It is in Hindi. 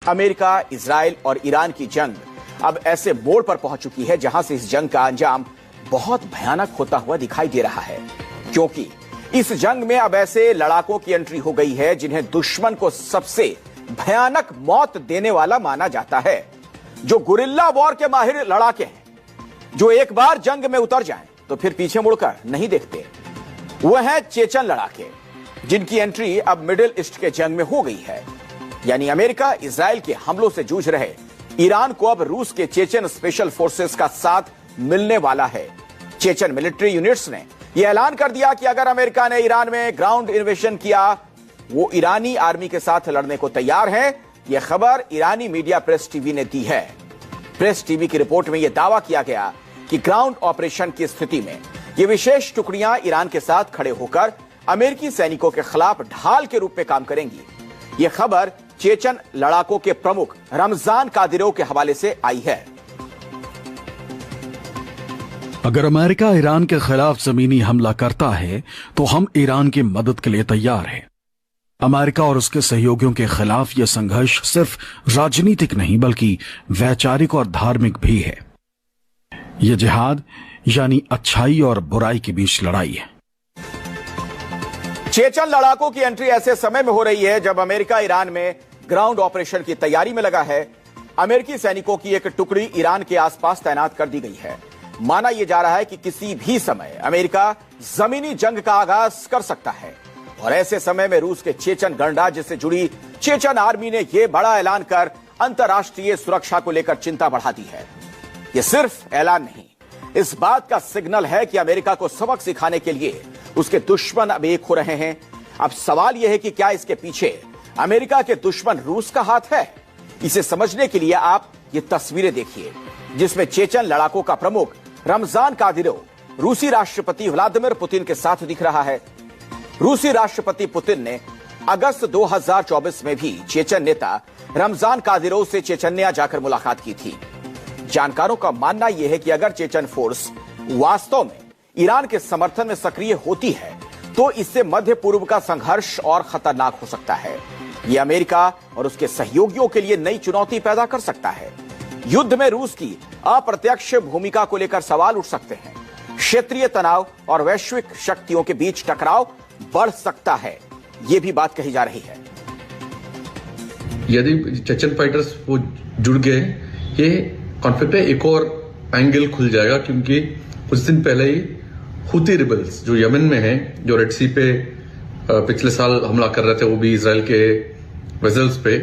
अमेरिका, इजराइल और ईरान की जंग अब ऐसे मोड़ पर पहुंच चुकी है जहां से इस जंग का अंजाम बहुत भयानक होता हुआ दिखाई दे रहा है, क्योंकि इस जंग में अब ऐसे लड़ाकों की एंट्री हो गई है जिन्हें दुश्मन को सबसे भयानक मौत देने वाला माना जाता है, जो गुरिल्ला वॉर के माहिर लड़ाके हैं, जो एक बार जंग में उतर जाएं तो फिर पीछे मुड़कर नहीं देखते। वह हैं चेचन लड़ाके, जिनकी एंट्री अब मिडिल ईस्ट के जंग में हो गई है। यानी अमेरिका इजराइल के हमलों से जूझ रहे ईरान को अब रूस के चेचन स्पेशल फोर्सेस का साथ मिलने वाला है। चेचन मिलिट्री यूनिट्स ने यह ऐलान कर दिया कि अगर अमेरिका ने ईरान में ग्राउंड इन्वेजन किया, वो ईरानी आर्मी के साथ लड़ने को तैयार है। यह खबर ईरानी मीडिया प्रेस टीवी ने दी है। प्रेस टीवी की रिपोर्ट में यह दावा किया गया कि ग्राउंड ऑपरेशन की स्थिति में ये विशेष टुकड़ियां ईरान के साथ खड़े होकर अमेरिकी सैनिकों के खिलाफ ढाल के रूप में काम करेंगी। यह खबर चेचन लड़ाकों के प्रमुख रमजान कादिरोव के हवाले से आई है। अगर अमेरिका ईरान के खिलाफ जमीनी हमला करता है तो हम ईरान की मदद के लिए तैयार हैं। अमेरिका और उसके सहयोगियों के खिलाफ यह संघर्ष सिर्फ राजनीतिक नहीं बल्कि वैचारिक और धार्मिक भी है। यह जिहाद यानी अच्छाई और बुराई के बीच लड़ाई है। चेचन लड़ाकों की एंट्री ऐसे समय में हो रही है जब अमेरिका ईरान में ग्राउंड ऑपरेशन की तैयारी में लगा है। अमेरिकी सैनिकों की एक टुकड़ी ईरान के आसपास तैनात कर दी गई है। माना यह जा रहा है कि किसी भी समय अमेरिका जमीनी जंग का आगाज कर सकता है, और ऐसे समय में रूस के चेचन गणराज्य से जुड़ी चेचन आर्मी ने यह बड़ा ऐलान कर अंतर्राष्ट्रीय सुरक्षा को लेकर चिंता बढ़ा दी है। यह सिर्फ ऐलान नहीं, इस बात का सिग्नल है कि अमेरिका को सबक सिखाने के लिए उसके दुश्मन अब एक हो रहे हैं। अब सवाल यह है कि क्या इसके पीछे अमेरिका के दुश्मन रूस का हाथ है? इसे समझने के लिए आप ये तस्वीरें देखिए, जिसमें चेचन लड़ाकों का प्रमुख रमजान कादिरोव रूसी राष्ट्रपति व्लादिमीर पुतिन के साथ दिख रहा है। रूसी राष्ट्रपति पुतिन ने अगस्त 2024 में भी चेचन नेता रमजान कादिरोव से चेचन्या जाकर मुलाकात की थी। जानकारों का मानना यह है कि अगर चेचन फोर्स वास्तव में ईरान के समर्थन में सक्रिय होती है तो इससे मध्य पूर्व का संघर्ष और खतरनाक हो सकता है। यह अमेरिका और उसके सहयोगियों के लिए नई चुनौती पैदा कर सकता है। युद्ध में रूस की अप्रत्यक्ष भूमिका को लेकर सवाल उठ सकते हैं। क्षेत्रीय तनाव और वैश्विक शक्तियों के बीच टकराव बढ़ सकता है, यह भी बात कही जा रही है। यदि चेचन फाइटर्स वो जुड़ गए, ये कॉन्फ्लिक्ट है एक और एंगल खुल जाएगा, क्योंकि कुछ दिन पहले ही हुती रिबल्स जो यमन में हैं, जो रेड सी पे पिछले साल हमला कर रहे थे, वो भी इजराइल के वेजल्स पे,